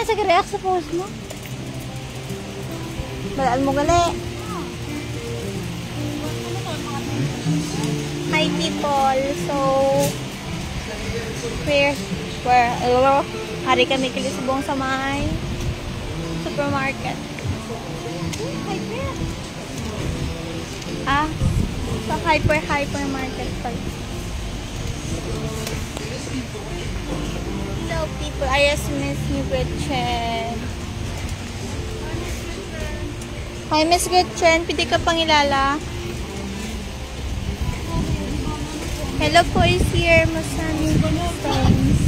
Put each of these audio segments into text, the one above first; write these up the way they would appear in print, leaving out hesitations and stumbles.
na sa react sa post mo. Balaan mo gali. Hi people. So, hari kami kilisubong sa may supermarket. Sa hypermarket pala. Hello people, I just miss you, Gretchen. Hi Miss Gretchen, pwede ka pangilala? Hello po is here, Masami. Thanks.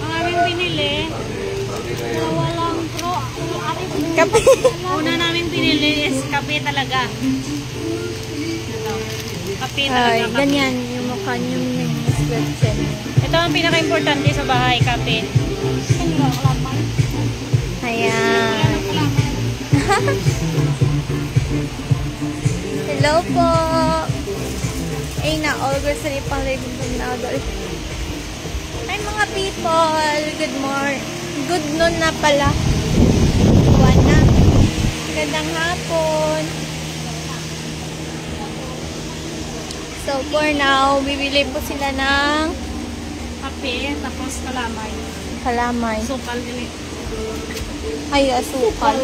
Ang aming binili, walang pro. Kape. Una namin binili is kape talaga. Ito. Kape talaga. Ay, ganyan yung mukha niyo ni Miss Gretchen. Ito ang pinaka-importante sa bahay, kape. Ayan. Hello po. Ay na, all grocery pang living room na adult. Hi mga people. Good morning. Good noon na pala. Buwan na. Gandang hapon. So for now, bibili po sila ng Kape, tapos kalamay. kalamay. Sukal din. Ay, asukal.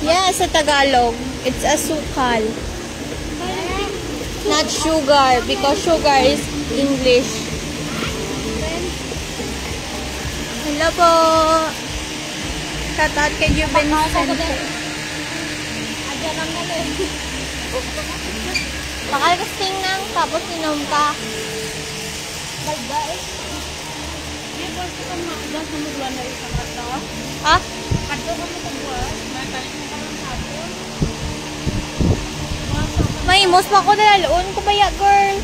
Yeah, sa Tagalog, it's asukal. Not sugar, because sugar is English. Hello po. Shout out kay Juben Center. Bakal kasing nang, tapos inom ka. Balbay. Hindi po ito makulang sa muglan na isang kato. Ha? Kato ka mo kabuas. Matalit mo ka ng hapon. May mos pa ko dalaloon ko baya, girl.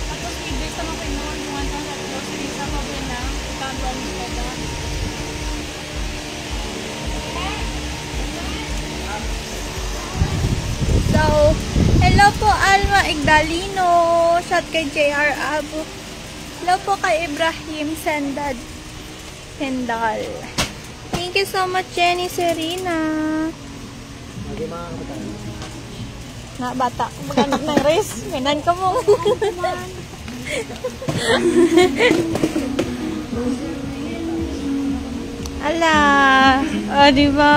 Tapos ibig sa mga pinuwan, buwan sa grocery sa pabina. Ikanduan mo ka. So, hello po Alma Igdalino. Shout kay JR Abu. Hello po kay Ibrahim Sendal. Thank you so much, Jenny Serena. Na bata, magamit ng race. Minan ka mo. Ala, diba?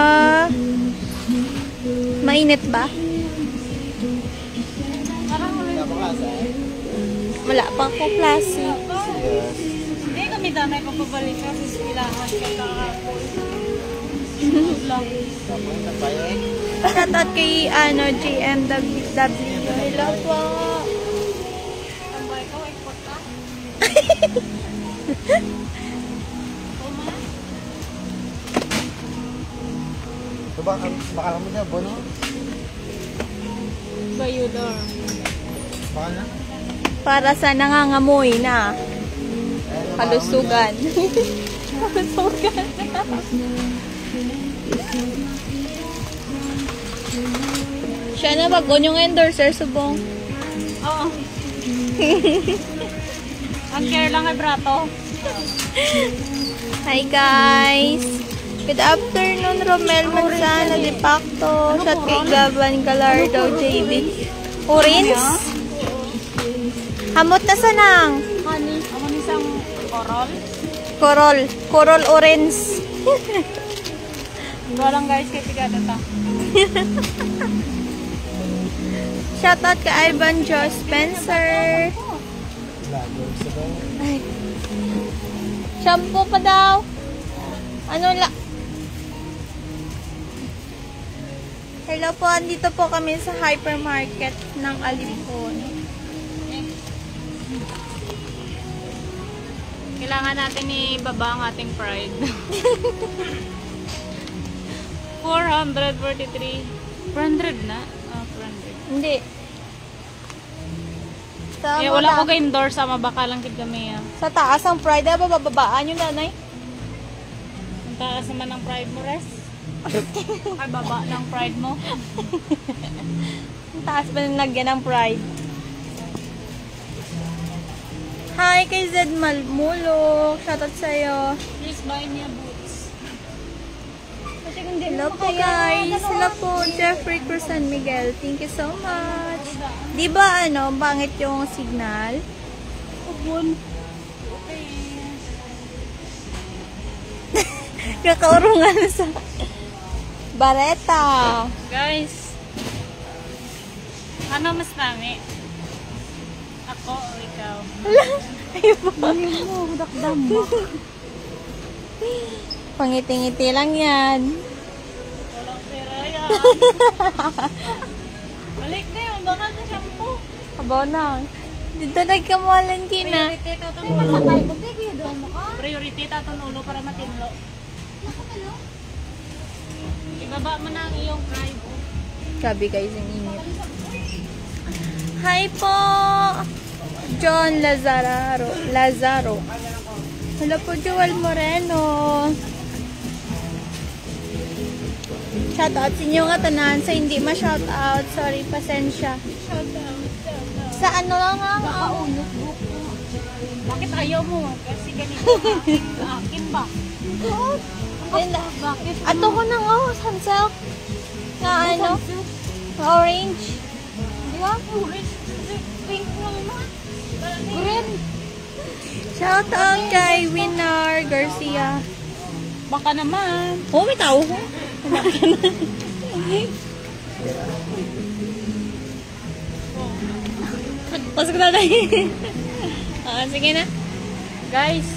Mainit ba? Wala pa ako klase. Hindi kami damay kung pabalik kasi silahan ka kahapon. Lang. Shoutout kay GMW. Hello po. Tambay ka, export ka? So baka mo niya, bono? Bayudor. Baka na? Para sa nangangamoy na kalusugan. Kalusugan. Siya na bagon yung endorser, subong. Oo. Ang care lang ay brato. Hi guys! Good afternoon, Romel Manzano de Pacto. Shout kay Gaban Galardo, JB. Orange? Hamot na sanang. Honey, amon isang korol. Coral orange. Ito lang guys, kay pigada ta. Shoutout kay Ivan Joe Spencer. Ay. Shampoo pa daw. Ano la? Hello po, andito po kami sa hypermarket ng Alipon. Kailangan natin ibaba ang ating pride. 443. 400 na? 400. Hindi. Sa, Wala ko ka-indoor sa mabaka lang kid kami. Sa taas ang pride, ba bababaan yung nanay? Ang taas naman ng pride mo, Res. Ay, baba ng pride mo. Ang taas ba ng lagyan ng pride? Hi kay Zed Malmulok. Shoutout sa'yo. Please buy me a boots. Kasi kung di Hello mo po guys. Hello po Jeffrey Cruz San Miguel. Thank you so much. Di ba bangit yung signal? Ubun. Okay. Kakaurungan sa Bareta. Guys. Ano mas nami? Ako o ikaw? Ayun po. mo, dakdam mo. Pangiti-ngiti lang yan. Walang pera yan. Balik na yun. Baka sa shampoo. Kabaw na. Dito nagkamalan kina. Priority tato Priority tato nulo para matinlo. Ibaba mo na ang iyong pride. Grabe guys, ang init. Hi po! John Lazaro. Hello po, Joel Moreno. Shoutout sa inyo nga tanan. Sa hindi ma-shoutout, sorry, pasensya. Sa ano lang ang Bakit ayaw mo? Kasi ganito. Akin ba? Bakit? Ato ko nang Hansel. Na ano? Orange. Di ba? Pink lang naman. Green. Shoutout kay Winner Garcia. Baka naman. Oh, may tao ko. Pasok na tayo. Sige na. Guys,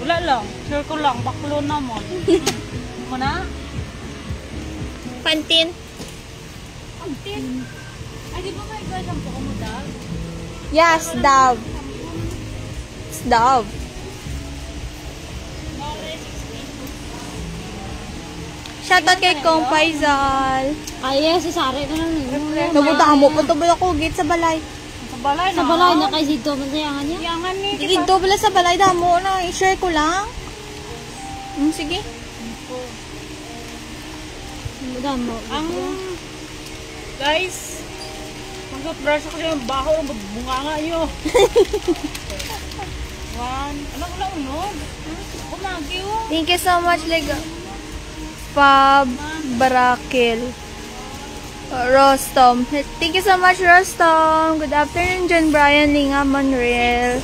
wala lang. Sure ko lang. Baklo naman. Muna? Pantin. Antin. Ay, di ba may gadang po mo dahil? Yes, Dove. It's Dove. Shoutout kay Kong Faisal. Ay, yes. Sasari na lang. Nabuta mo pa ito ba ako gate sa balay? Sa balay na. Sa balay na kay Zito, masayangan niya. Yangan ni. Dito pala sa balay damo na i-share ko lang. Sige. Madam mo. Ang guys, mag-brush ako yung baho ng bunga nga nyo. One. Ano ko lang unog? Kumagi oh. Thank you so much, Fab Barakil. Rostom. Thank you so much, Rostom. Good afternoon, John Brian Linga Monreal.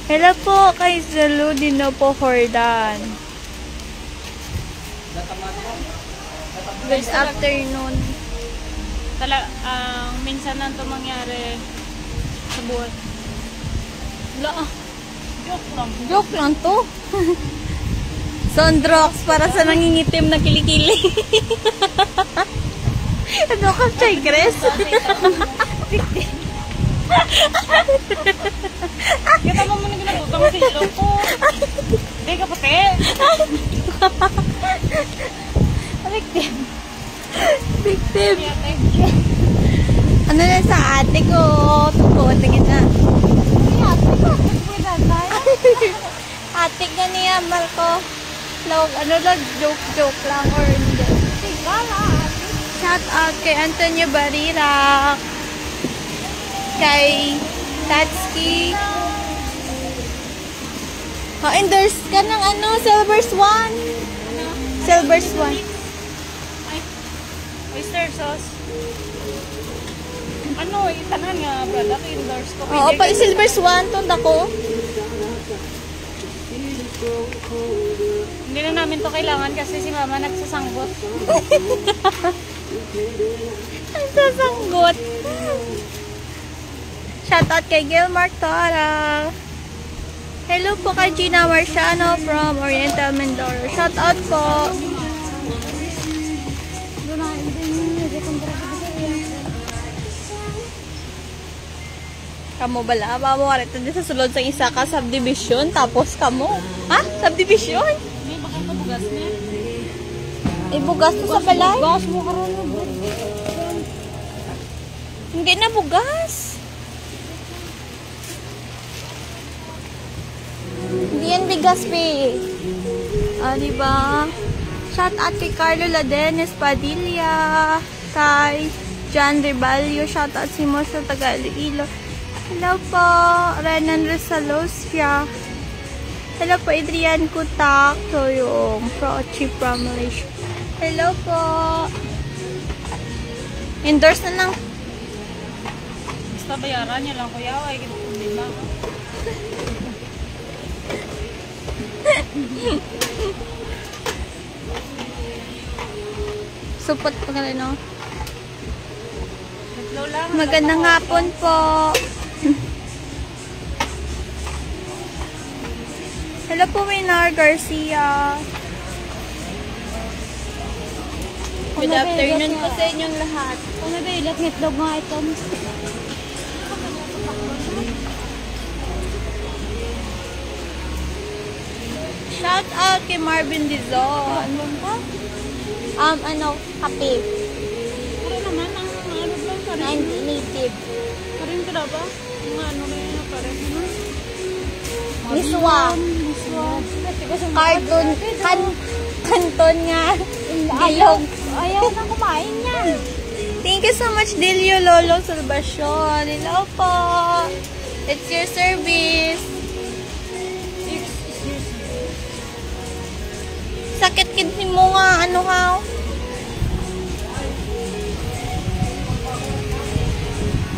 Hello po kay Zalu Dino po Hordan. Good afternoon. Minsan lang ito mangyari sa buhay. Wala ah. Joke lang. Joke lang to. Sondrox para sa nangingitim na kilikili. Ano ka, Chay Chris? Kita mo muna ginagutang sa ilo ko. Hindi ka pati. Victim. Victim. Ano na sa ate ko? Tukod na kita. Ate ka niya, Marco. Ano lang, joke lang or hindi. Shout out kay Antonio Barira. Kay Tatsuki. Endorse ka ng Silver Swan. Silver Swan. Ay, oyster sauce. Itanan nga, brother. Endorse ko. Oo, pa Silver Swan. Tunda ko. Hindi na namin to kailangan kasi si mama nagsasanggot. Nagsasanggot. Shoutout kay Gilmar Tara. Hello po kay Gina Marciano from Oriental Mindoro. Shoutout po. Kamu bala, mamuwarit na din sa sulod sa isa ka subdivision, tapos kamu. Ha? Subdivision? May baka pabugas niya. Ibugas to sa balay? Bugas mo karon mo. Hindi na bugas. Hindi yan bigas, pe. Diba? Shout out kay Carlo Ladenes Padilla. Kay John Rebalio. Shout out si Mo sa taga Iloilo. Hello po, Renan Resalosya. Hello po, Adrian Kutak. So, yung Pro-Chi from Malaysia. Hello po. Endorse na lang. Basta bayaran niya lang kuya. Ay, problema. Support pa ka rin, no? Tatlo lang. Magandang hapon po. Hello po, Minar Garcia. Good afternoon po sa inyong lahat. Kung nabailat, ngitlog nga ito. Shout out kay Marvin Dizon. Kape. Pero naman, ang ano lang pa rin. Native. Parin ka na ba? Mga ano rin na parin. Miswa. Cartoon. Kanton nga. Bilog. Ayaw na kumain yan. Thank you so much, Delio Lolo Salvacion. Hello po. It's your service. Sakit kidney mo nga. Ano ha?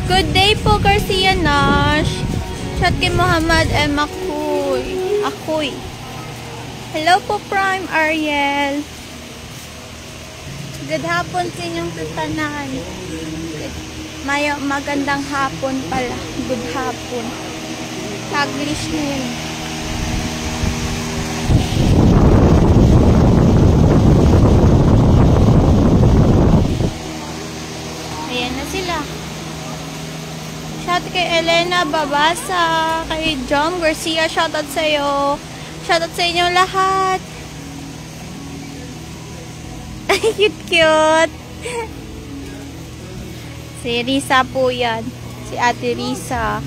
Good day po, Garcia Nash. Chat kay Muhammad M. Akoy. Hello po, Prime Ariel. Good hapon sa inyong tatanan. Magandang hapon pala. Good hapon. Taglish na yun. Ayan na sila. Shout kay Elena Babasa, kay Jom Garcia, shoutout sa'yo. Shoutout sa inyong lahat. Cute. Si Risa po yan. Si Ate Risa.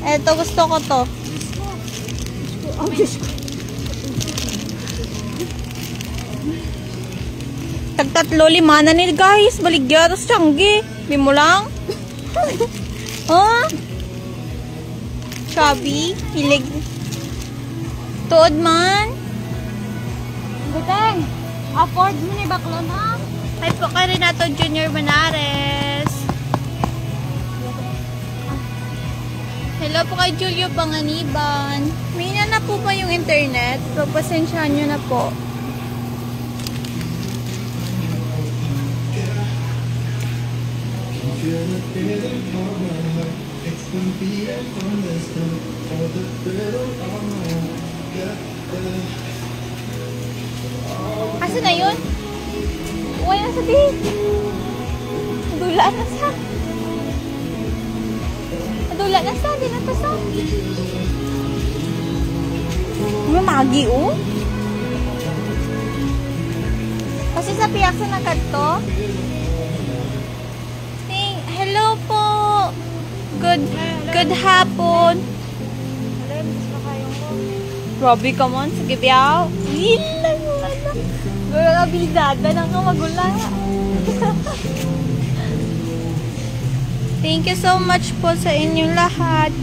Eto, gusto ko to. Tagtatlo, lima na ni guys. Baligya, tapos tiyanggi. Di mo lang. Oh? Chubby. Hilig. Tuod man. Guteng, afford mo ni Baklon ha? Hi po kay Renato Junior Manares. Hello po kay Julio Panganiban. May na po ba yung internet? So, pasensyahan nyo na po. Asa na yun? Uy, nasa di. Dula na sa. Dula na sa. Di na to sa. Mamagi oh. Kasi sa piyak sa nagkanto. Hello po. Good hapon. Grabe ka man. Sige biyaw. Ilan mo ano. Gula bidada ng magulang. Thank you so much po sa inyong lahat.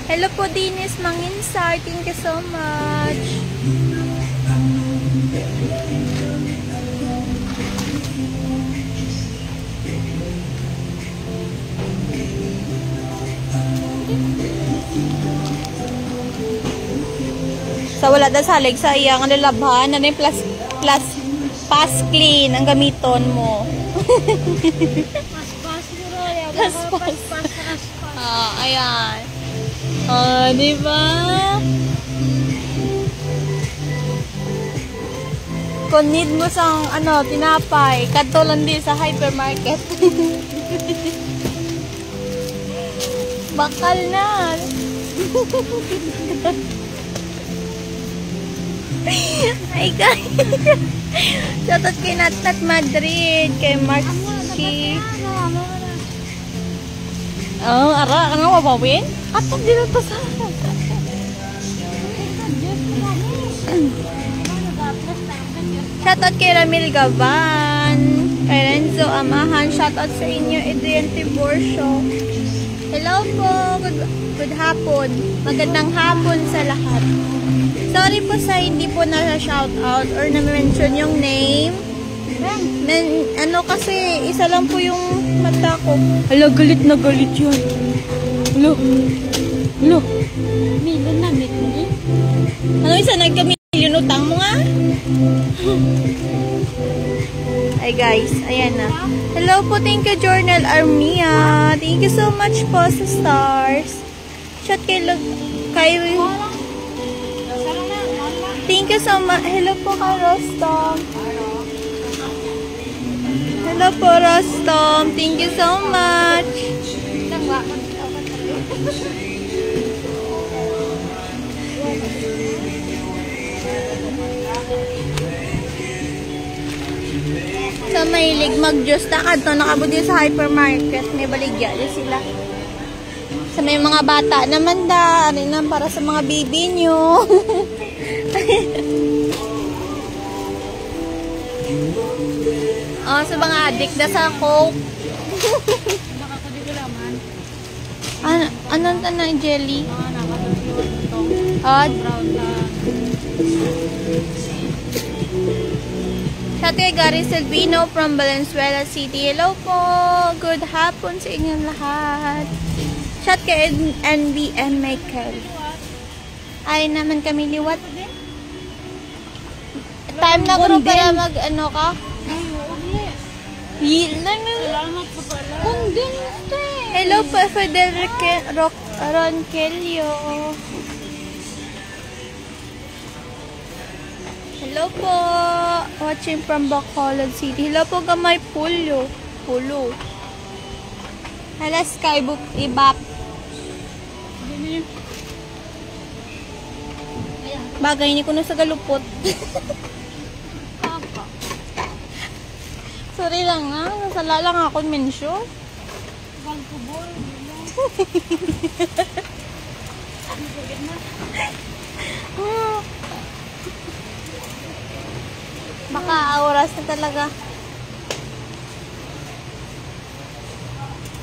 Hello po, Dinis Manginsar. Thank you so much. Sa wala na salig sa iyang nalabhan na yung plus pass clean ang gamiton mo. Pas mo rin. Pas. Ayan. Di ba? Kung need mo sang tinapay, kadto lang din sa hypermarket. Bakal na. Hi guys. Shoutout kay Natnat Madrid, kay Mark Chi. Oh, ara, ano mabawin? Atong dito to sa. Shoutout kay Ramil Gavan, kay samahan. Shoutout sa inyo, Adrian Tiborcio. Hello po. Good hapon. Magandang hapon sa lahat. Sorry po sa hindi po na-shoutout or na-mention yung name. Ano kasi, isa lang po yung mata ko. Hala, galit na galit yun. Hala. Hala. Milon na, milon. Ano isa nagka-million utang mo nga? Ay guys, ayan na. Hello po, thank you Journal Armia. Thank you so much po sa stars. Shout kay thank you so much. Hello po kay Rostom. Hello po Rostom. Thank you so much. Sa mahilig mag-juice na kadto nakabudi sa hypermarket, may baligya din sila. Sa may mga bata naman da, rin lang para sa mga baby nyo. Sa mga addict na sa Coke. Baka ko di ko laman. Anong tanong jelly? Brown na. Shout kay Gary Silvino from Valenzuela City. Hello po. Good hapon sa inyong lahat. Shout kay NBM Michael. Ay naman kami liwat. Time na ko para mag-ano ka? Salamat po pala. Kundente. Hello po, Fidel Ronquillo. Hello po. Watching from Bacolod City. Hello po, Gamay Pulo. Hala, Skybook Ibap. Bagay ni ko na sa galupot. Sorry lang nga. Nasala lang ako mensyo. Vancouver. Baka oras na talaga.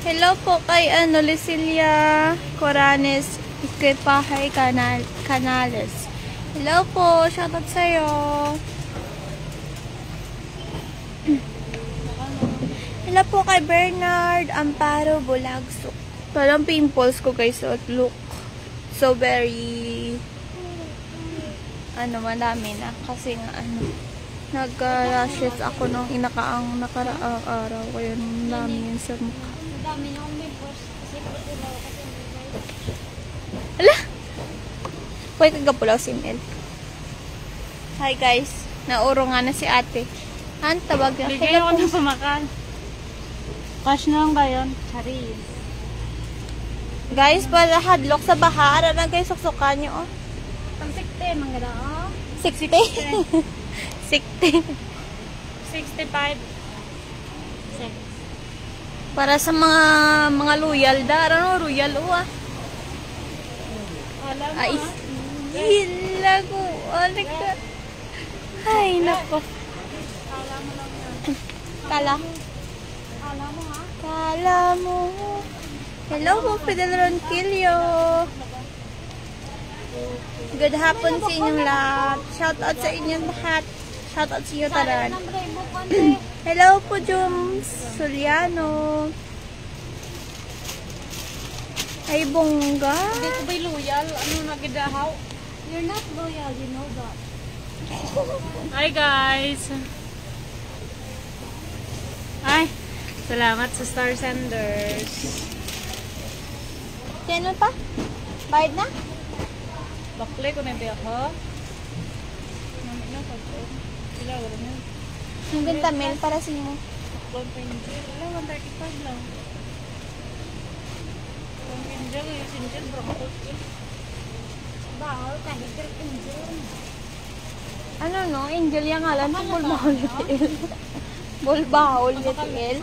Hello po kay Licilia Coranes Equipahay Canales. Hello po, shoutout sa'yo. Hello po kay Bernard Amparo Bulagsok. Parang pimples ko guys, so look so very madami na kasi nga nag-rashes ako nung nakaraang araw kaya dami yun sa mukha. Madami na akong pimples kasi pagkulaw kasi Hala! Huwag kagapulaw si Mel. Hi guys, nauro nga na si ate. Tawag na. Bigay ako ng pamakan. Cash na lang ba yun? Charis. Guys, para hadlok sa bahara na guys, suksukan nyo. Pang 60, manggada oh. 60. 60. 65. Para sa mga loyal da. Royal uwa. Alam mo Ay, hila ko. Alika. Ay, nako. Kala. Kala mo. Hello po, Fidel Ronquillo. Good hapon sa inyong lahat. Shout out sa inyong lahat. Shout out sa inyo taran. Hello po, Jums Soliano. Ay, bongga. Hindi ko ba'y loyal? Ano nagidahaw? You're not loyal, you know that. Hi guys! Ay! Salamat sa Star Senders. Channel pa? Bayad na? Bakle ko na biya ko. Mami na pa ko. Sila, wala na. Yung gantamel para sa inyo. Baklang pinjil. Wala, 135 lang. Baklang pinjil, yung sinjil, brakot. Bawal kahit pinjil. Ano no? Angel yung ngalan. Bulbahol litil. Bulbahol litil.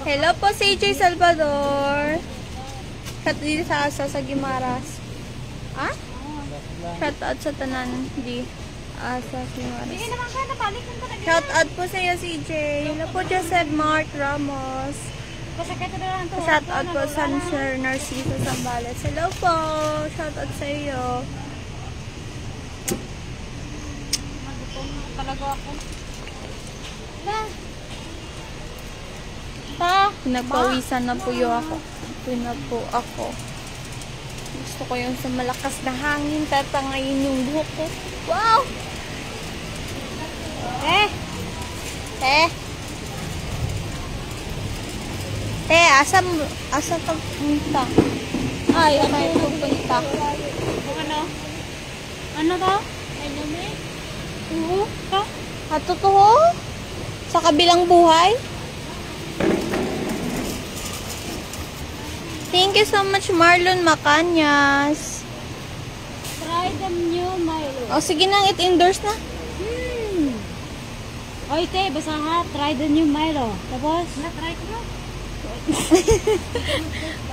Hello po si AJ Salvador. Shout dito sa Asa sa Gimaras. Ah? Shout out sa tanan di. Asa si Maris. Hindi naman kaya napalik ng talaga. Shout out po sa iyo, CJ. Hello po, Joseph Mark Ramos. Kasi kaya na lang to. Shout out po sa Sir Narciso Zambales. Hello po. Shout out sa iyo. Nagutom na talaga ako. Nagpawisan na po ako. Ito na po ako. Gusto ko yung sa malakas na hangin. Tatangayin yung buhok ko. Wow! Asa to punta? Ay, ako pupunta. Ano? Ano to? Oo. Totoo? Sa kabilang buhay? Thank you so much, Marlon Macanyas. Try the new Milo. O, sige na, it-endorse na. Oy, te, basta ha. Try the new Milo. Tapos? Na-try ko na.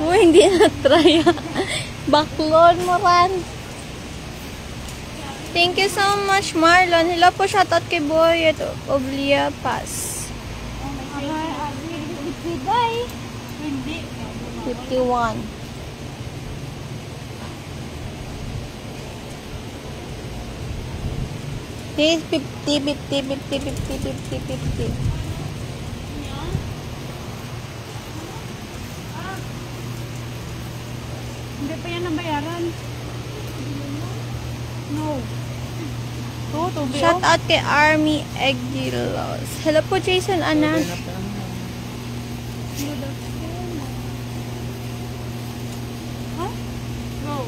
Hindi na-try. Baklon mo, Ran. Thank you so much, Marlon. Hello po, shoutout kay Boy at Oblia Pass. Bye. Hindi. 51. This 50. Hindi pa yan ang bayaran. No. To be Shout out kay Army Egilos. Hello po, Jason Anan. Go.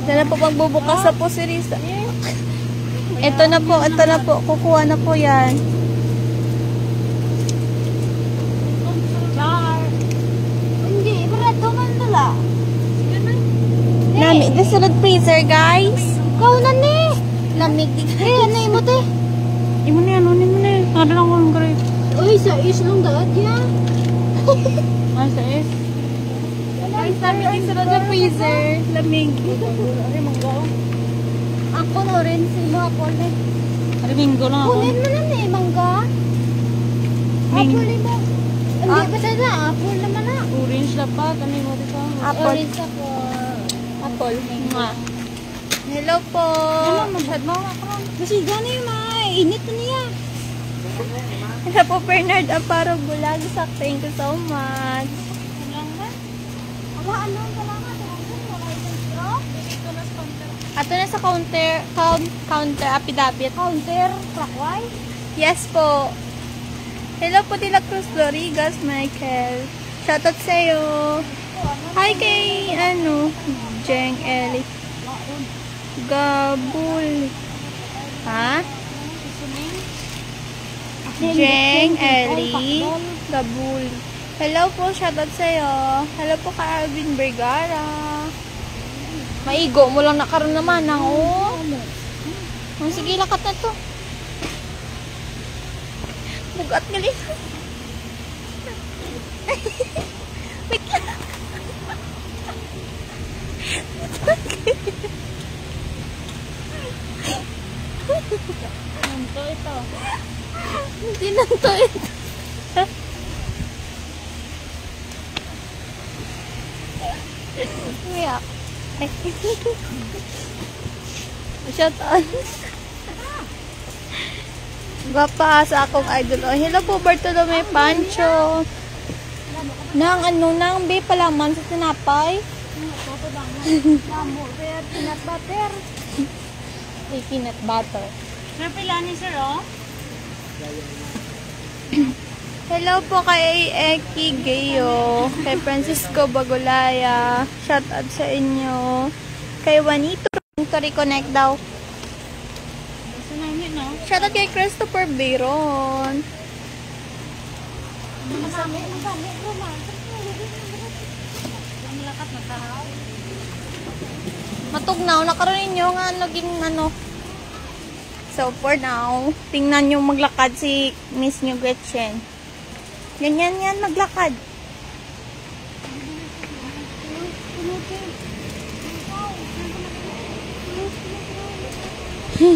Sana po magbubukas na po si Risa. Ito na po. Kukuha na po yan. Char. Hindi, barato man nila. Lamig. The sunod freezer, guys. Kau na ni. Lamig. Ano mo te? Imo na yan. Ano mo na yan. Ano lang ang grape. Uy, sa lang daad yan. Ano sa is? Guys, lamig yung sunod na freezer. Lamig. Ako na rin si mga kulit. Domingo lang ako. Kulit mo na ni, mangga. Apple mo. Hindi pa sana, apple naman na. Orange na pa. Kani mo dito. Apple. Orange ako. Apple. Nga. Hello po. Masyad mo ako. Kasi gano'n yung mga init na niya. Hello po, Bernard Aparo Bulag. Thank you so much. Wala, ano, kailangan. Wala isang straw. Ato na sa counter affidavit. Counter, clockwise. Yes po. Hello po, Dila Cruz Lorigas, Michael. Shoutout sa'yo. Hi kay, Jeng Eli. Gabul. Ha? Jeng Eli. Gabul. Hello po, shoutout sa'yo. Hello po kay Alvin Vergara. Maigo mo lang nakaroon naman ng sige, lakat na to. Bugat nila. Wait lang. Nanto ito. Hindi na to ito. Uyak. Shout out. Gwapa sa akong idol. Oh, hello po, Bartolome Pancho. Nang be palaman sa tinapay. Peanut butter. May peanut butter. Sir, pila ni sir, oh? Hello po kay Eki Gayo, kay Francisco Bagolaya, shout out sa inyo, kay Juanito, to reconnect daw. Gusto namin, no? Shout out kay Christopher Bayron. Masami, Roman. Ang lakat na tao. Matugnaw, nakaroon ninyo nga naging So for now, tingnan nyo maglakad si Miss New Gretchen. Ganyan yan, maglakad. Yedi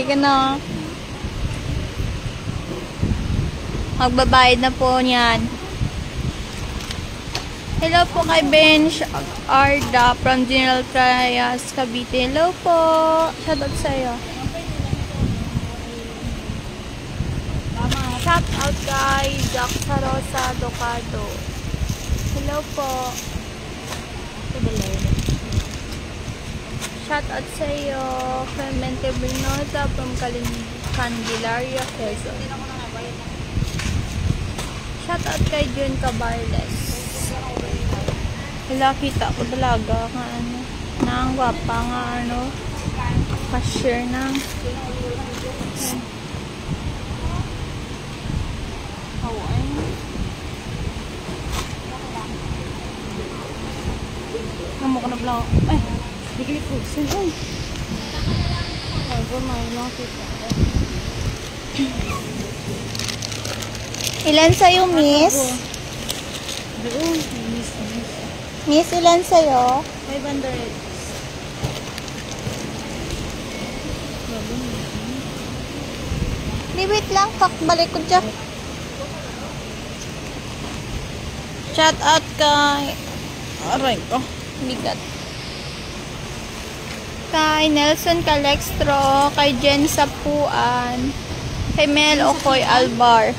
ka na. Magbabayad na po niyan. Hello po kay Bench Arda from General Trias, Cavite. Hello po. Shoutout sa'yo. Shout out kay Jack Sarosa Docado. Hello po. Shout out sa'yo. Clemente Bernota from Candelaria, Quezon. Shout out kay Jun Cabarles. Wala, kita ko talaga nga ano, nang gwapa nga ano, cashier na. Namo ka na blanco. Ay, bigli ko. Sino? Ay, may lang kita. Ilan sa'yo, miss? Doon, Miss, ilan sa'yo? 500. Di, wait lang. Balik ko dyan. Shout out kay... Aray ko. Bigat. Kay Nelson Calextro, kay Jen Sapuan, kay Mel Okoy Albar.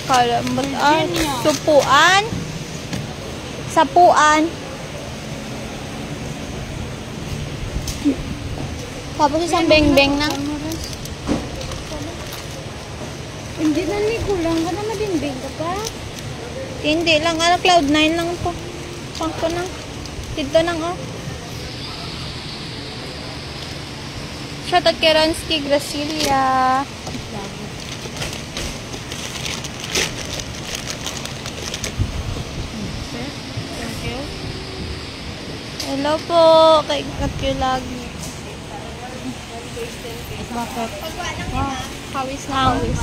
Kalambot ay. Supuan. Sapuan. Tapos isang beng-beng na. Hindi na ligo lang. Ka na madimbing ka pa. Hindi lang. Ano, Cloud9 lang po. Pangko na. Dito nang oh. Shoutout kay Ransky Gracilia. Hello po kay Katyo lagi. Bakit? Wow, pawis na pawis.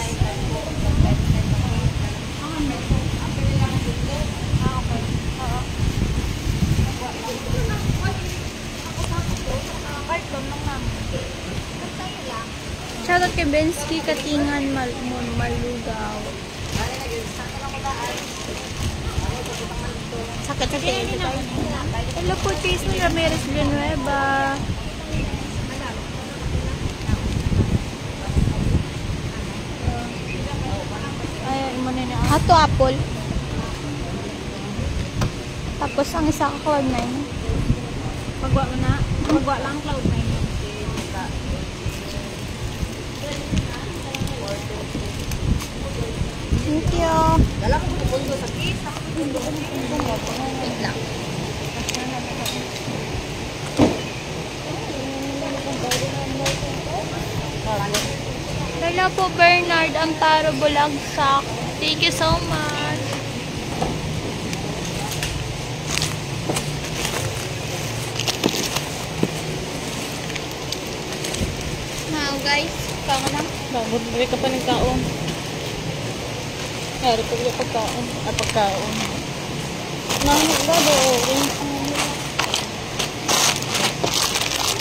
Shoutout kay Bensky Katingan Malugaw. Sakit sa tiyan. Hello po, Jason Ramirez Villanueva. Ay, mo na na. Ato apple. Tapos ang isa ka Cloud9. Pagwa mo na. Pagwa lang Cloud9. Thank you. Wait lang. Hello po Bernard Amparo Bulagsak. Thank you so much. Now guys, kama lang. Bakit bili ka pa ng kaon? Kaya ko yung pagkaon. Pagkaon. Nangit ba doon?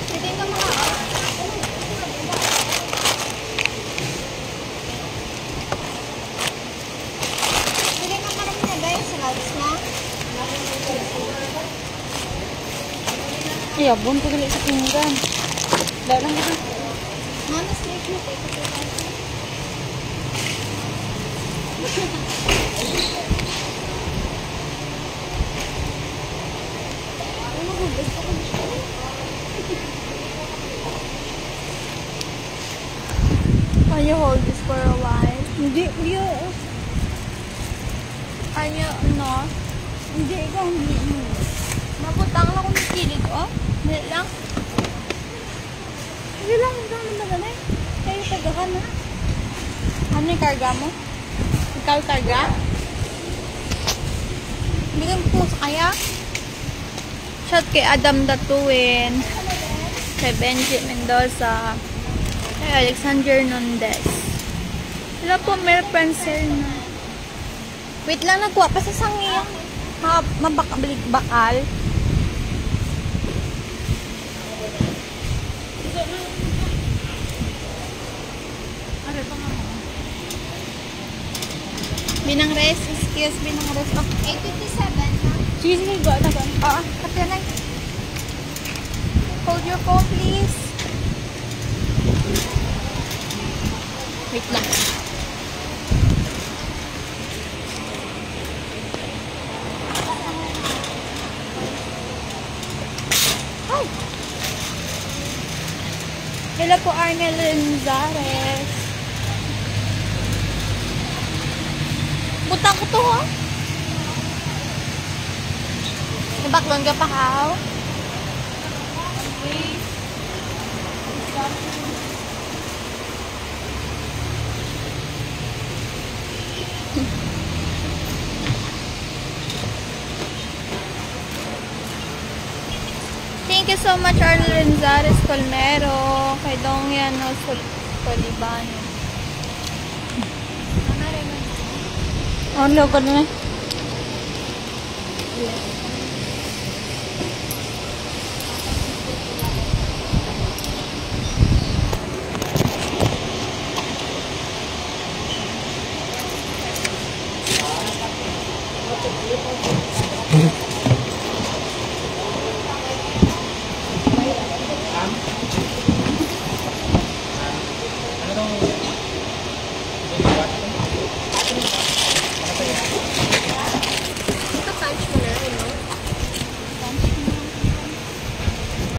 Pwede ka mga pwede ka marami na guys sa lives na. Iyabon ko dali sa pinggan. Dahil lang ito. Mami, straight mo. Can you hold this for a while? Hindi, Can you, no? hindi ikaw, hindi. Maputang lang kung kilig, oh. Hindi lang. Hindi lang, hindi lang naman eh. Kayo taga ka na. Ano yung karga mo? Ikaw karga? Bigyan ko sa kaya? Shout kay Adam Datuin, kay Benji Mendoza, kay Alexander Nondes. Sila po, may prancer na. Wait lang, nagwa pa sa sangiyang. Mabakabalik bakal. Binang res, excuse, binang res. Oh, 857. Cheese ni ba na ba? oo, kapya na. Hold your phone, please. Wait lang. Ay! Hello po, Arnel Renzares. Butang ko to, ha? Nabaklon ka pa, how? Thank you so much, Arnel Renzares Colmero. Kay Dongyan no Solibano. Oh, logo na.